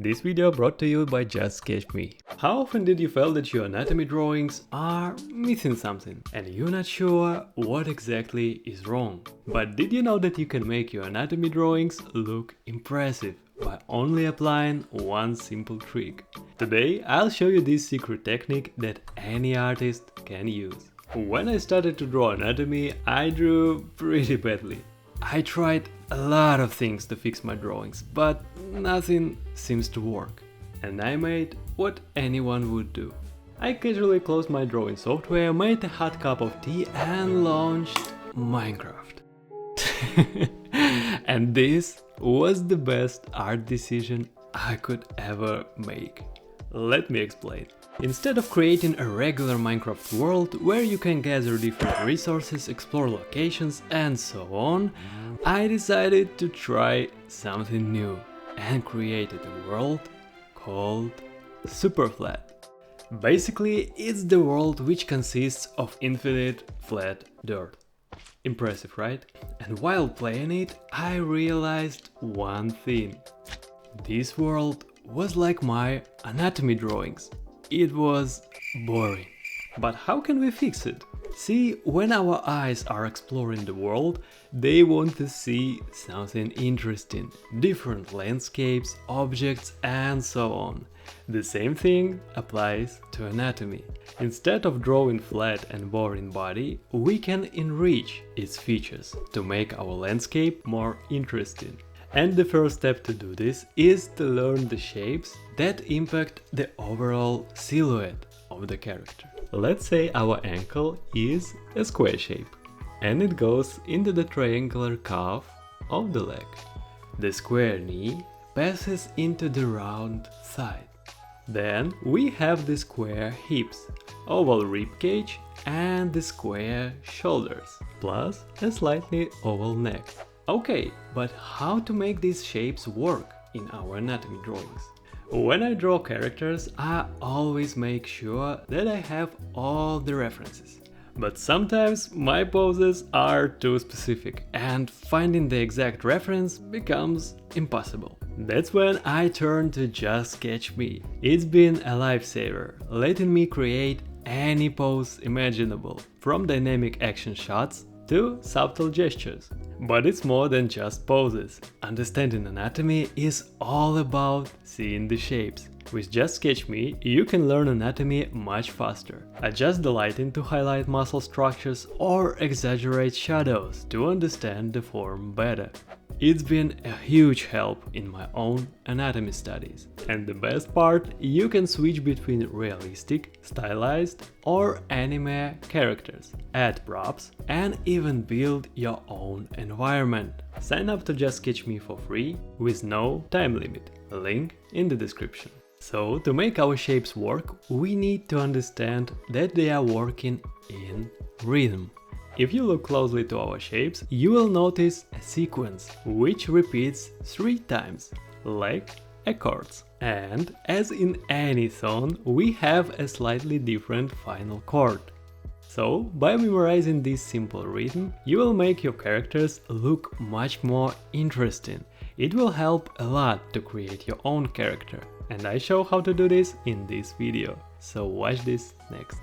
This video brought to you by Just Sketch Me. How often did you feel that your anatomy drawings are missing something and you're not sure what exactly is wrong? But did you know that you can make your anatomy drawings look impressive by only applying one simple trick? Today I'll show you this secret technique that any artist can use. When I started to draw anatomy, I drew pretty badly. I tried a lot of things to fix my drawings, but nothing seems to work. And I made what anyone would do. I casually closed my drawing software, made a hot cup of tea and launched Minecraft. And this was the best art decision I could ever make. Let me explain. Instead of creating a regular Minecraft world where you can gather different resources, explore locations and so on, I decided to try something new and created a world called Superflat. Basically, it's the world which consists of infinite flat dirt. Impressive, right? And while playing it, I realized one thing. This world was like my anatomy drawings. It was boring. But how can we fix it? See, when our eyes are exploring the world, they want to see something interesting, different landscapes, objects and so on. The same thing applies to anatomy. Instead of drawing flat and boring body, we can enrich its features to make our landscape more interesting. And the first step to do this is to learn the shapes that impact the overall silhouette of the character. Let's say our ankle is a square shape and it goes into the triangular calf of the leg. The square knee passes into the round thigh. Then we have the square hips, oval rib cage and the square shoulders, plus a slightly oval neck. Okay, but how to make these shapes work in our anatomy drawings? When I draw characters, I always make sure that I have all the references. But sometimes my poses are too specific and finding the exact reference becomes impossible. That's when I turn to Just Sketch Me. It's been a lifesaver, letting me create any pose imaginable, from dynamic action shots to subtle gestures. But it's more than just poses. Understanding anatomy is all about seeing the shapes. With Just Sketch Me, you can learn anatomy much faster. Adjust the lighting to highlight muscle structures or exaggerate shadows to understand the form better. It's been a huge help in my own anatomy studies. And the best part, you can switch between realistic, stylized or anime characters, add props and even build your own environment. Sign up to Just Sketch Me for free with no time limit, link in the description. So, to make our shapes work, we need to understand that they are working in rhythm. If you look closely to our shapes, you will notice a sequence which repeats 3 times, like accords. And as in any song, we have a slightly different final chord. So, by memorizing this simple rhythm, you will make your characters look much more interesting. It will help a lot to create your own character. And I show how to do this in this video. So watch this next.